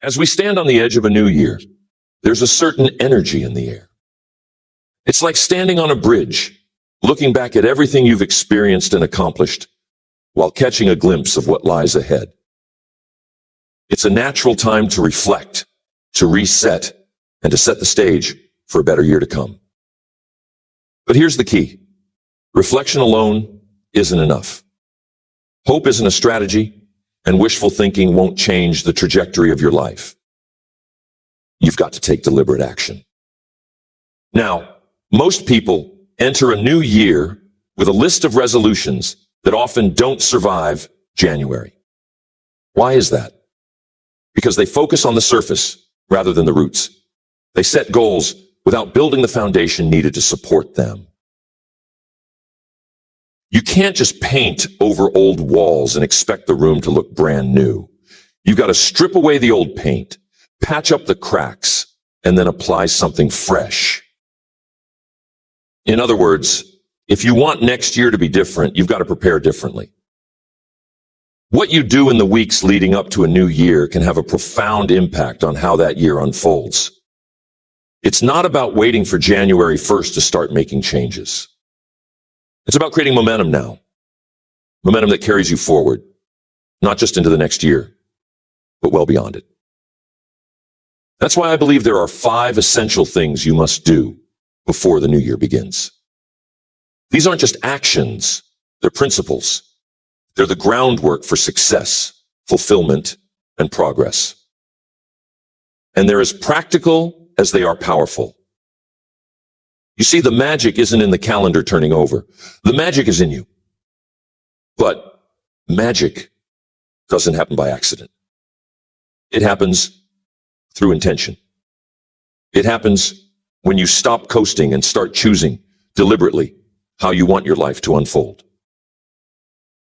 As we stand on the edge of a new year, there's a certain energy in the air. It's like standing on a bridge, looking back at everything you've experienced and accomplished, while catching a glimpse of what lies ahead. It's a natural time to reflect, to reset, and to set the stage for a better year to come. But here's the key. Reflection alone isn't enough. Hope isn't a strategy, and wishful thinking won't change the trajectory of your life. You've got to take deliberate action. Now, most people enter a new year with a list of resolutions that often don't survive January. Why is that? Because they focus on the surface rather than the roots. They set goals without building the foundation needed to support them. You can't just paint over old walls and expect the room to look brand new. You've got to strip away the old paint, patch up the cracks, and then apply something fresh. In other words, if you want next year to be different, you've got to prepare differently. What you do in the weeks leading up to a new year can have a profound impact on how that year unfolds. It's not about waiting for January 1st to start making changes. It's about creating momentum now. Momentum that carries you forward, not just into the next year, but well beyond it. That's why I believe there are 5 essential things you must do before the new year begins. These aren't just actions, they're principles. They're the groundwork for success, fulfillment, and progress. And they're as practical as they are powerful. You see, the magic isn't in the calendar turning over. The magic is in you. But magic doesn't happen by accident. It happens through intention. It happens when you stop coasting and start choosing deliberately how you want your life to unfold.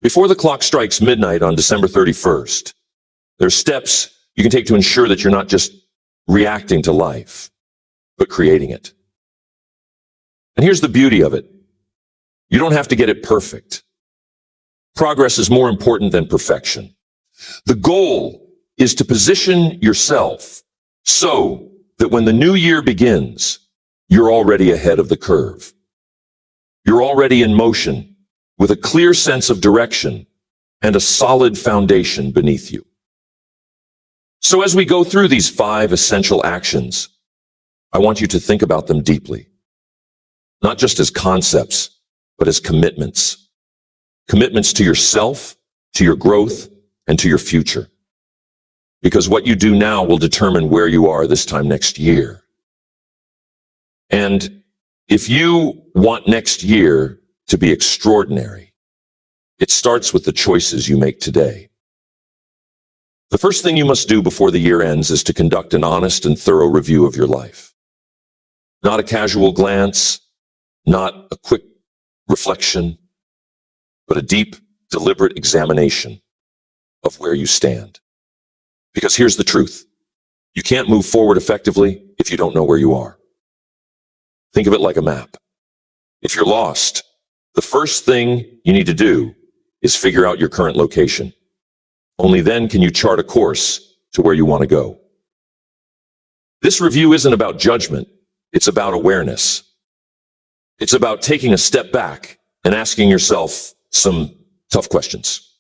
Before the clock strikes midnight on December 31st, there's steps you can take to ensure that you're not just reacting to life, but creating it. And here's the beauty of it. You don't have to get it perfect. Progress is more important than perfection. The goal is to position yourself so that when the new year begins, you're already ahead of the curve. You're already in motion with a clear sense of direction and a solid foundation beneath you. So as we go through these 5 essential actions, I want you to think about them deeply. Not just as concepts, but as commitments. Commitments to yourself, to your growth, and to your future. Because what you do now will determine where you are this time next year. And if you want next year to be extraordinary, it starts with the choices you make today. The first thing you must do before the year ends is to conduct an honest and thorough review of your life. Not a casual glance, not a quick reflection, but a deep, deliberate examination of where you stand. Because here's the truth. You can't move forward effectively if you don't know where you are. Think of it like a map. If you're lost, the first thing you need to do is figure out your current location. Only then can you chart a course to where you want to go. This review isn't about judgment. It's about awareness. It's about taking a step back and asking yourself some tough questions.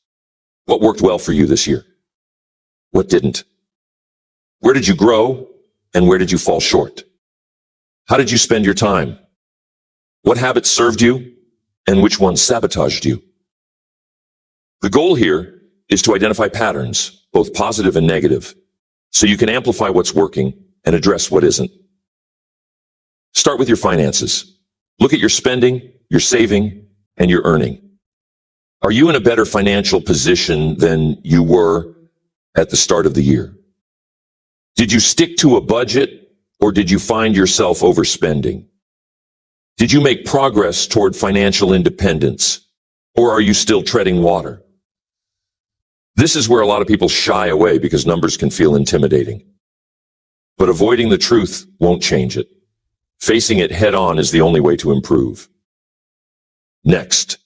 What worked well for you this year? What didn't? Where did you grow and where did you fall short? How did you spend your time? What habits served you and which ones sabotaged you? The goal here is to identify patterns, both positive and negative, so you can amplify what's working and address what isn't. Start with your finances. Look at your spending, your saving, and your earning. Are you in a better financial position than you were at the start of the year? Did you stick to a budget or did you find yourself overspending? Did you make progress toward financial independence or are you still treading water? This is where a lot of people shy away because numbers can feel intimidating. But avoiding the truth won't change it. Facing it head on is the only way to improve. Next,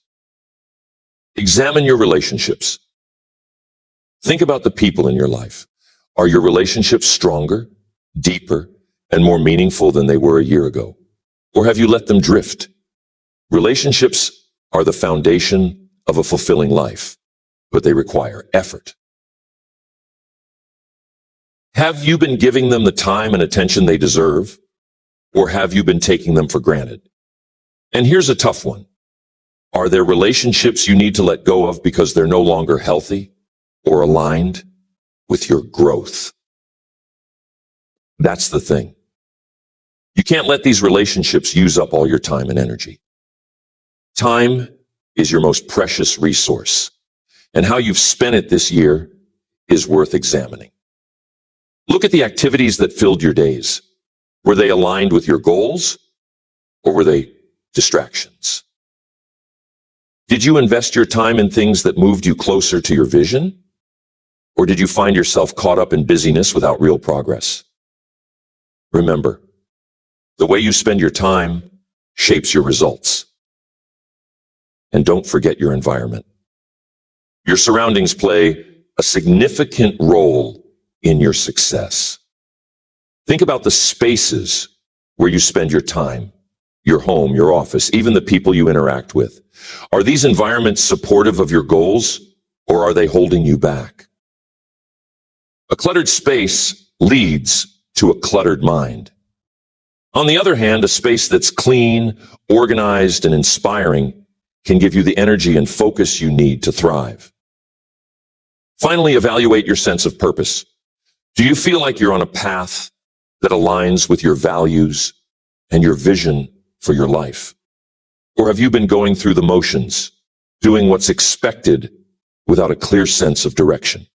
examine your relationships. Think about the people in your life. Are your relationships stronger, deeper, and more meaningful than they were a year ago? Or have you let them drift? Relationships are the foundation of a fulfilling life, but they require effort. Have you been giving them the time and attention they deserve? Or have you been taking them for granted? And here's a tough one. Are there relationships you need to let go of because they're no longer healthy or aligned with your growth? That's the thing. You can't let these relationships use up all your time and energy. Time is your most precious resource, and how you've spent it this year is worth examining. Look at the activities that filled your days. Were they aligned with your goals, or were they distractions? Did you invest your time in things that moved you closer to your vision? Or did you find yourself caught up in busyness without real progress? Remember, the way you spend your time shapes your results. And don't forget your environment. Your surroundings play a significant role in your success. Think about the spaces where you spend your time, your home, your office, even the people you interact with. Are these environments supportive of your goals, or are they holding you back? A cluttered space leads to a cluttered mind. On the other hand, a space that's clean, organized, and inspiring can give you the energy and focus you need to thrive. Finally, evaluate your sense of purpose. Do you feel like you're on a path that aligns with your values and your vision for your life? Or have you been going through the motions, doing what's expected without a clear sense of direction?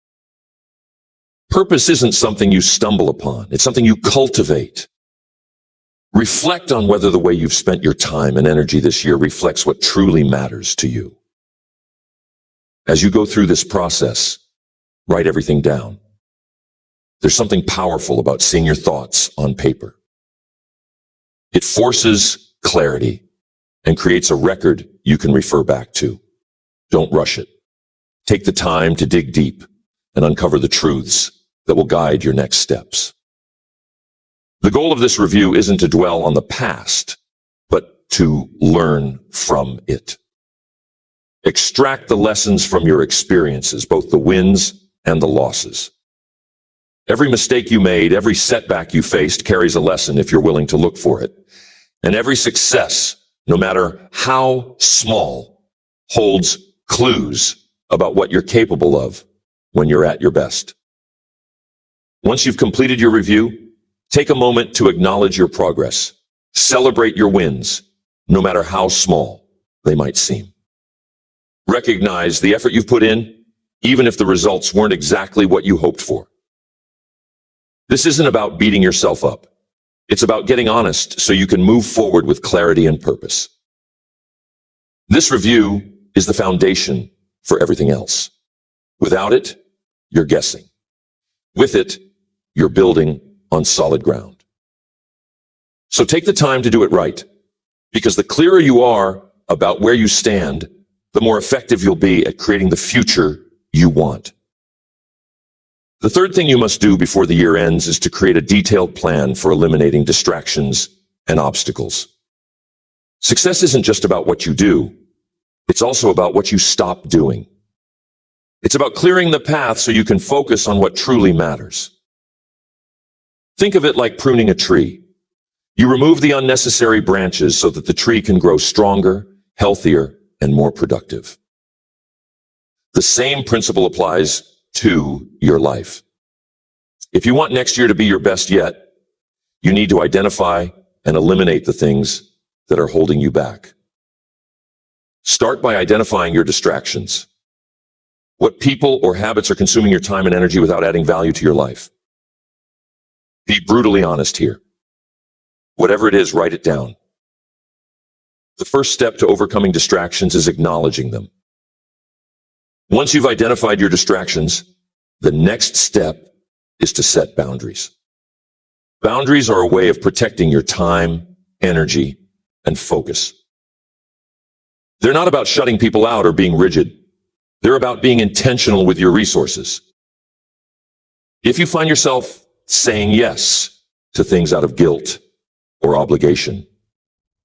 Purpose isn't something you stumble upon. It's something you cultivate. Reflect on whether the way you've spent your time and energy this year reflects what truly matters to you. As you go through this process, write everything down. There's something powerful about seeing your thoughts on paper. It forces clarity and creates a record you can refer back to. Don't rush it. Take the time to dig deep and uncover the truths that will guide your next steps. The goal of this review isn't to dwell on the past, but to learn from it. Extract the lessons from your experiences, both the wins and the losses. Every mistake you made, every setback you faced carries a lesson if you're willing to look for it. And every success, no matter how small, holds clues about what you're capable of when you're at your best. Once you've completed your review, take a moment to acknowledge your progress. Celebrate your wins, no matter how small they might seem. Recognize the effort you've put in, even if the results weren't exactly what you hoped for. This isn't about beating yourself up. It's about getting honest so you can move forward with clarity and purpose. This review is the foundation for everything else. Without it, you're guessing. With it, you're building on solid ground. So take the time to do it right, because the clearer you are about where you stand, the more effective you'll be at creating the future you want. The third thing you must do before the year ends is to create a detailed plan for eliminating distractions and obstacles. Success isn't just about what you do. It's also about what you stop doing. It's about clearing the path so you can focus on what truly matters. Think of it like pruning a tree. You remove the unnecessary branches so that the tree can grow stronger, healthier, and more productive. The same principle applies to your life. If you want next year to be your best yet, you need to identify and eliminate the things that are holding you back. Start by identifying your distractions. What people or habits are consuming your time and energy without adding value to your life? Be brutally honest here. Whatever it is, write it down. The first step to overcoming distractions is acknowledging them. Once you've identified your distractions, the next step is to set boundaries. Boundaries are a way of protecting your time, energy, and focus. They're not about shutting people out or being rigid. They're about being intentional with your resources. If you find yourself saying yes to things out of guilt or obligation,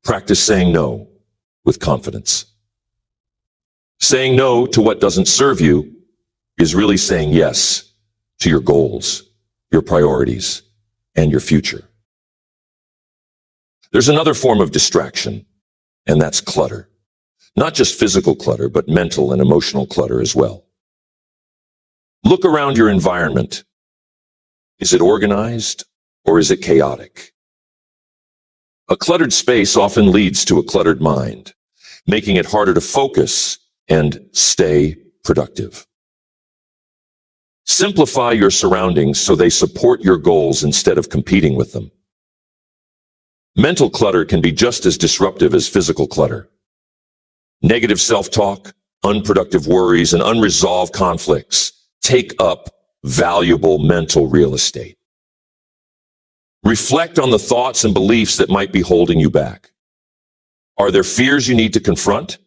practice saying no with confidence. Saying no to what doesn't serve you is really saying yes to your goals, your priorities, and your future. There's another form of distraction, and that's clutter. Not just physical clutter, but mental and emotional clutter as well. Look around your environment. Is it organized or is it chaotic? A cluttered space often leads to a cluttered mind, making it harder to focus and stay productive. Simplify your surroundings so they support your goals instead of competing with them. Mental clutter can be just as disruptive as physical clutter. Negative self-talk, unproductive worries, and unresolved conflicts take up valuable mental real estate. Reflect on the thoughts and beliefs that might be holding you back. Are there fears you need to confront?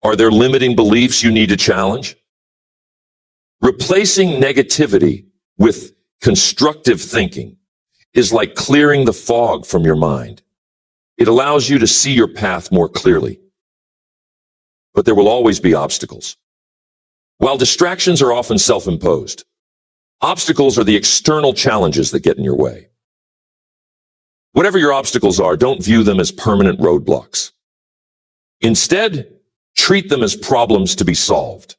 Are there limiting beliefs you need to challenge? Replacing negativity with constructive thinking is like clearing the fog from your mind. It allows you to see your path more clearly. But there will always be obstacles. While distractions are often self-imposed, obstacles are the external challenges that get in your way. Whatever your obstacles are, don't view them as permanent roadblocks. Instead, treat them as problems to be solved.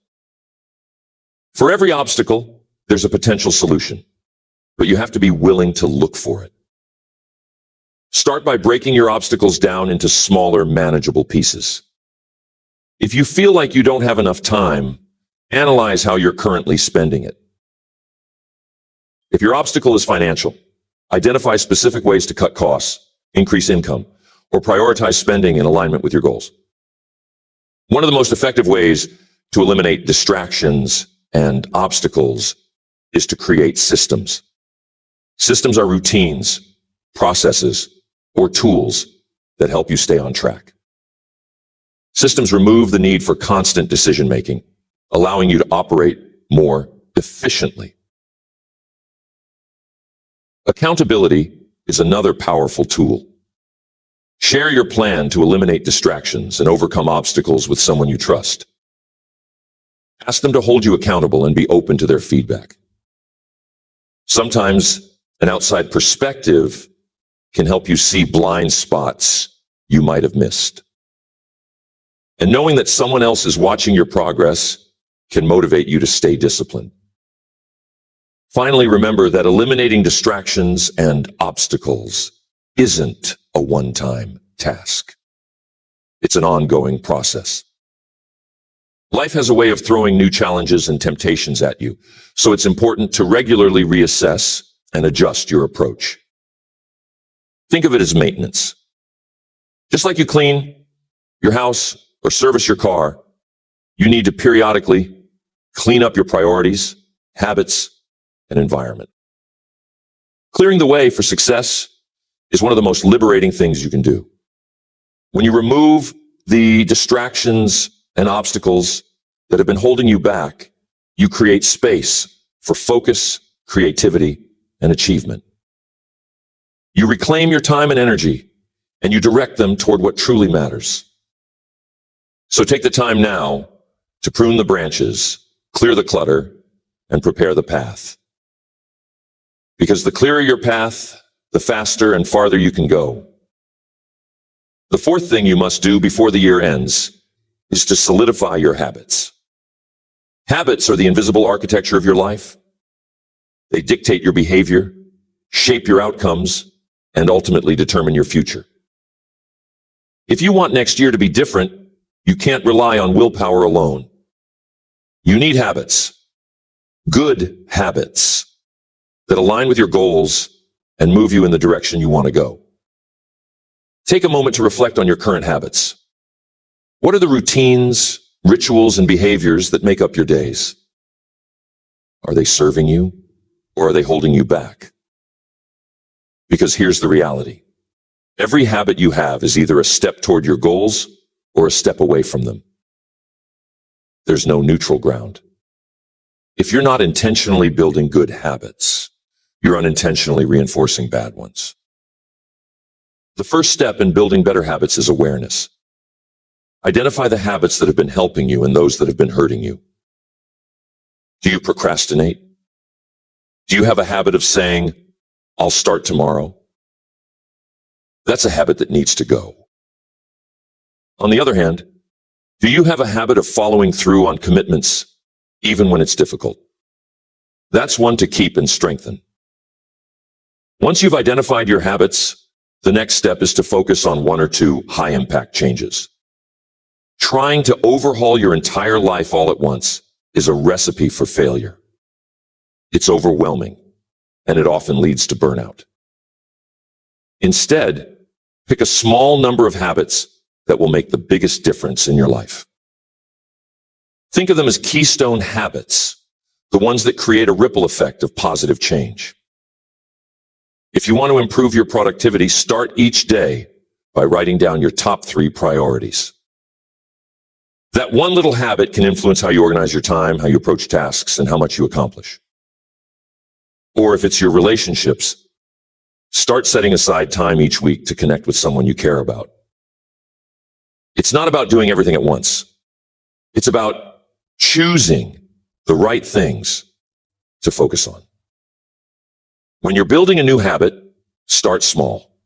For every obstacle, there's a potential solution, but you have to be willing to look for it. Start by breaking your obstacles down into smaller, manageable pieces. If you feel like you don't have enough time, analyze how you're currently spending it. If your obstacle is financial, identify specific ways to cut costs, increase income, or prioritize spending in alignment with your goals. One of the most effective ways to eliminate distractions and obstacles is to create systems. Systems are routines, processes, or tools that help you stay on track. Systems remove the need for constant decision-making, allowing you to operate more efficiently. Accountability is another powerful tool. Share your plan to eliminate distractions and overcome obstacles with someone you trust. Ask them to hold you accountable and be open to their feedback. Sometimes an outside perspective can help you see blind spots you might have missed. And knowing that someone else is watching your progress can motivate you to stay disciplined. Finally, remember that eliminating distractions and obstacles isn't a one-time task. It's an ongoing process. Life has a way of throwing new challenges and temptations at you, so it's important to regularly reassess and adjust your approach. Think of it as maintenance. Just like you clean your house or service your car, you need to periodically clean up your priorities, habits, and environment. Clearing the way for success is one of the most liberating things you can do. When you remove the distractions and obstacles that have been holding you back, you create space for focus, creativity, and achievement. You reclaim your time and energy, and you direct them toward what truly matters. So take the time now to prune the branches, clear the clutter, and prepare the path. Because the clearer your path, the faster and farther you can go. The fourth thing you must do before the year ends is to solidify your habits. Habits are the invisible architecture of your life. They dictate your behavior, shape your outcomes, and ultimately determine your future. If you want next year to be different, you can't rely on willpower alone. You need habits, good habits, that align with your goals and move you in the direction you want to go. Take a moment to reflect on your current habits. What are the routines, rituals, and behaviors that make up your days? Are they serving you, or are they holding you back? Because here's the reality. Every habit you have is either a step toward your goals or a step away from them. There's no neutral ground. If you're not intentionally building good habits, you're unintentionally reinforcing bad ones. The first step in building better habits is awareness. Identify the habits that have been helping you and those that have been hurting you. Do you procrastinate? Do you have a habit of saying, "I'll start tomorrow"? That's a habit that needs to go. On the other hand, do you have a habit of following through on commitments, even when it's difficult? That's one to keep and strengthen. Once you've identified your habits, the next step is to focus on one or two high-impact changes. Trying to overhaul your entire life all at once is a recipe for failure. It's overwhelming, and it often leads to burnout. Instead, pick a small number of habits that will make the biggest difference in your life. Think of them as keystone habits, the ones that create a ripple effect of positive change. If you want to improve your productivity, start each day by writing down your top 3 priorities. That one little habit can influence how you organize your time, how you approach tasks, and how much you accomplish. Or if it's your relationships, start setting aside time each week to connect with someone you care about. It's not about doing everything at once. It's about choosing the right things to focus on. When you're building a new habit, start small.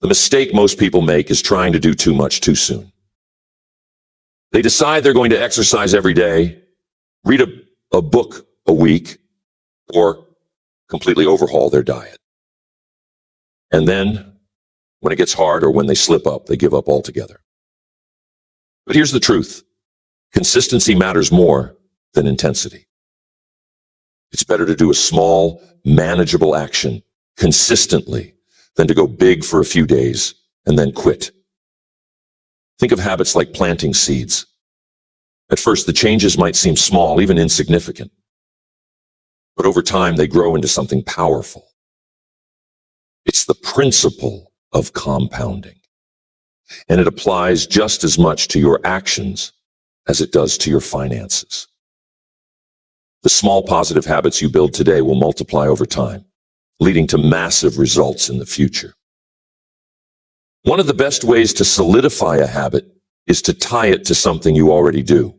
The mistake most people make is trying to do too much too soon. They decide they're going to exercise every day, read a book a week, or completely overhaul their diet. And then, when it gets hard or when they slip up, they give up altogether. But here's the truth. Consistency matters more than intensity. It's better to do a small, manageable action consistently than to go big for a few days and then quit. Think of habits like planting seeds. At first, the changes might seem small, even insignificant. But over time, they grow into something powerful. It's the principle of compounding. And it applies just as much to your actions as it does to your finances. The small positive habits you build today will multiply over time, leading to massive results in the future. One of the best ways to solidify a habit is to tie it to something you already do.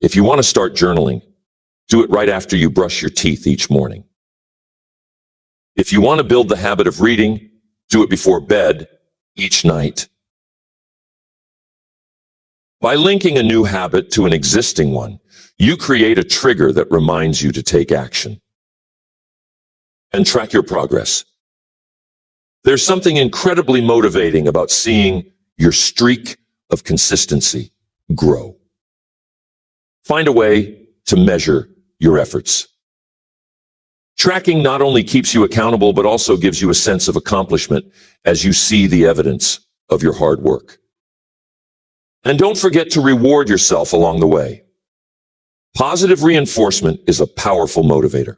If you want to start journaling, do it right after you brush your teeth each morning. If you want to build the habit of reading, do it before bed each night. By linking a new habit to an existing one, you create a trigger that reminds you to take action. And track your progress. There's something incredibly motivating about seeing your streak of consistency grow. Find a way to measure your efforts. Tracking not only keeps you accountable, but also gives you a sense of accomplishment as you see the evidence of your hard work. And don't forget to reward yourself along the way. Positive reinforcement is a powerful motivator.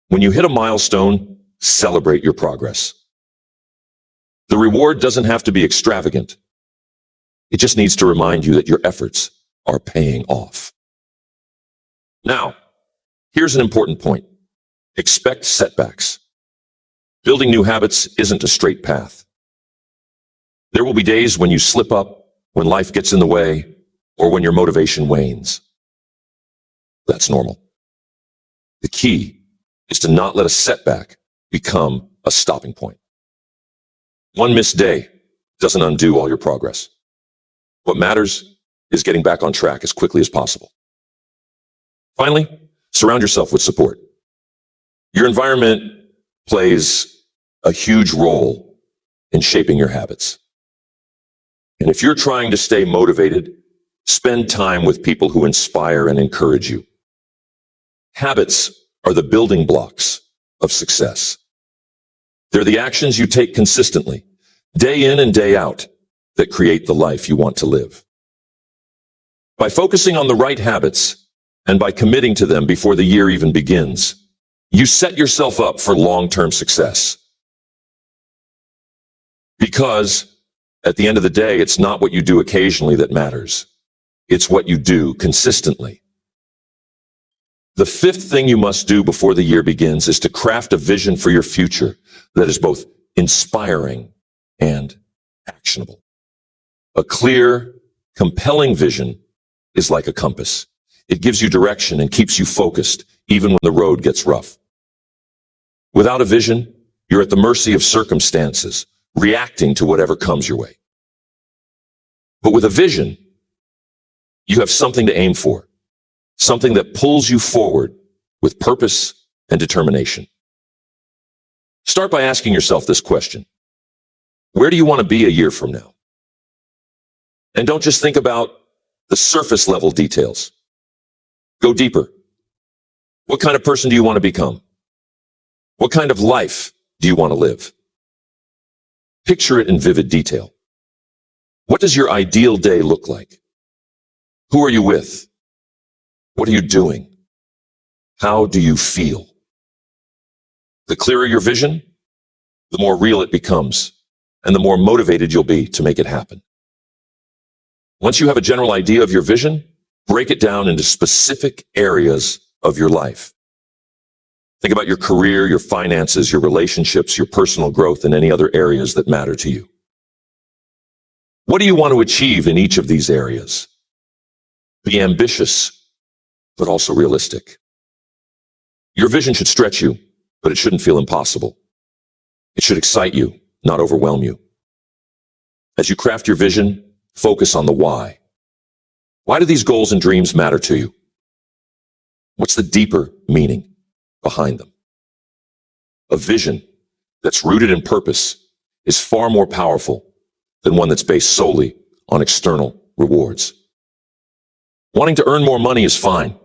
When you hit a milestone, celebrate your progress. The reward doesn't have to be extravagant. It just needs to remind you that your efforts are paying off. Now, here's an important point. Expect setbacks. Building new habits isn't a straight path. There will be days when you slip up, when life gets in the way, or when your motivation wanes. That's normal. The key is to not let a setback become a stopping point. One missed day doesn't undo all your progress. What matters is getting back on track as quickly as possible. Finally, surround yourself with support. Your environment plays a huge role in shaping your habits. And if you're trying to stay motivated, spend time with people who inspire and encourage you. Habits are the building blocks of success. They're the actions you take consistently, day in and day out, that create the life you want to live. By focusing on the right habits and by committing to them before the year even begins, you set yourself up for long-term success. Because at the end of the day, it's not what you do occasionally that matters. It's what you do consistently. The fifth thing you must do before the year begins is to craft a vision for your future that is both inspiring and actionable. A clear, compelling vision is like a compass. It gives you direction and keeps you focused, even when the road gets rough. Without a vision, you're at the mercy of circumstances, reacting to whatever comes your way. But with a vision, you have something to aim for, something that pulls you forward with purpose and determination. Start by asking yourself this question. Where do you want to be a year from now? And don't just think about the surface level details. Go deeper. What kind of person do you want to become? What kind of life do you want to live? Picture it in vivid detail. What does your ideal day look like? Who are you with? What are you doing? How do you feel? The clearer your vision, the more real it becomes, and the more motivated you'll be to make it happen. Once you have a general idea of your vision, break it down into specific areas of your life. Think about your career, your finances, your relationships, your personal growth, and any other areas that matter to you. What do you want to achieve in each of these areas? Be ambitious, but also realistic. Your vision should stretch you, but it shouldn't feel impossible. It should excite you, not overwhelm you. As you craft your vision, focus on the why. Why do these goals and dreams matter to you? What's the deeper meaning behind them? A vision that's rooted in purpose is far more powerful than one that's based solely on external rewards. Wanting to earn more money is fine,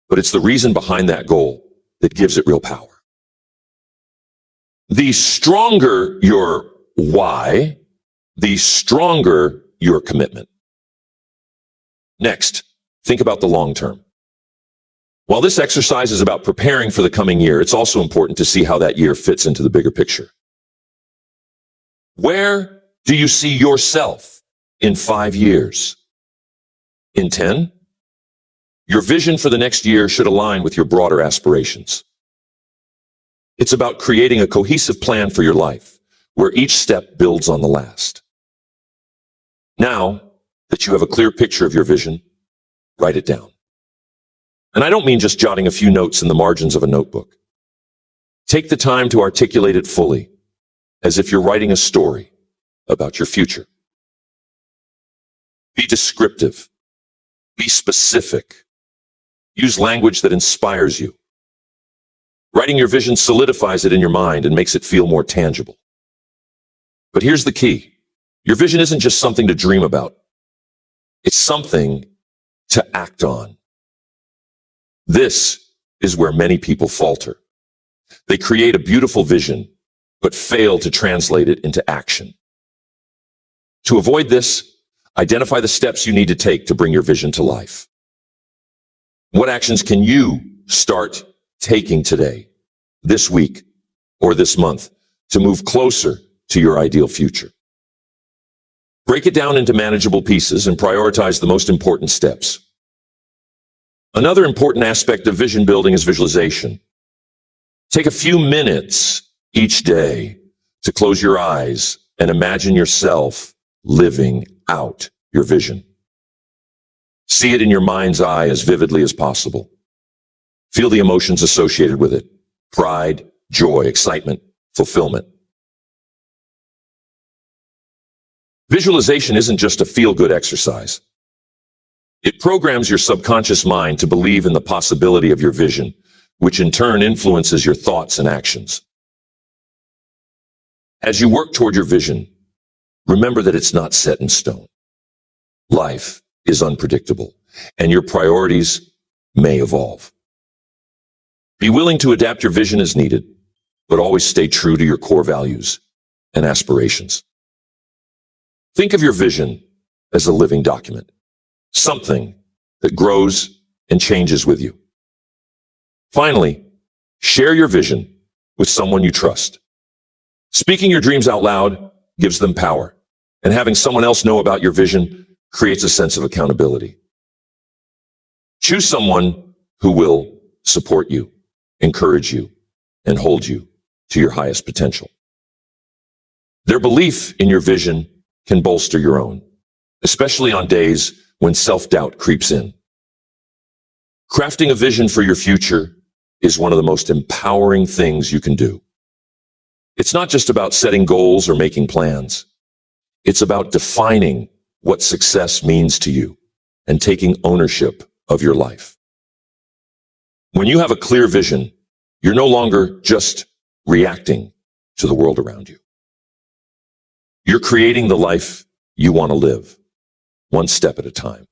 but it's the reason behind that goal that gives it real power. The stronger your why, the stronger your commitment. Next, think about the long term. While this exercise is about preparing for the coming year, it's also important to see how that year fits into the bigger picture. Where do you see yourself in 5 years? In 10? Your vision for the next year should align with your broader aspirations. It's about creating a cohesive plan for your life, where each step builds on the last. Now that you have a clear picture of your vision, write it down. And I don't mean just jotting a few notes in the margins of a notebook. Take the time to articulate it fully, as if you're writing a story about your future. Be descriptive. Be specific. Use language that inspires you. Writing your vision solidifies it in your mind and makes it feel more tangible. But here's the key. Your vision isn't just something to dream about. It's something to act on. This is where many people falter. They create a beautiful vision, but fail to translate it into action. To avoid this, identify the steps you need to take to bring your vision to life. What actions can you start taking today, this week, or this month to move closer to your ideal future? Break it down into manageable pieces and prioritize the most important steps. Another important aspect of vision building is visualization. Take a few minutes each day to close your eyes and imagine yourself living out your vision. See it in your mind's eye as vividly as possible. Feel the emotions associated with it: pride, joy, excitement, fulfillment. Visualization isn't just a feel-good exercise. It programs your subconscious mind to believe in the possibility of your vision, which in turn influences your thoughts and actions. As you work toward your vision, remember that it's not set in stone. Life is unpredictable, and your priorities may evolve. Be willing to adapt your vision as needed, but always stay true to your core values and aspirations. Think of your vision as a living document, something that grows and changes with you. Finally, share your vision with someone you trust. Speaking your dreams out loud gives them power, and having someone else know about your vision creates a sense of accountability. Choose someone who will support you, encourage you, and hold you to your highest potential. Their belief in your vision can bolster your own, especially on days when self-doubt creeps in. Crafting a vision for your future is one of the most empowering things you can do. It's not just about setting goals or making plans. It's about defining what success means to you and taking ownership of your life. When you have a clear vision, you're no longer just reacting to the world around you. You're creating the life you want to live, one step at a time.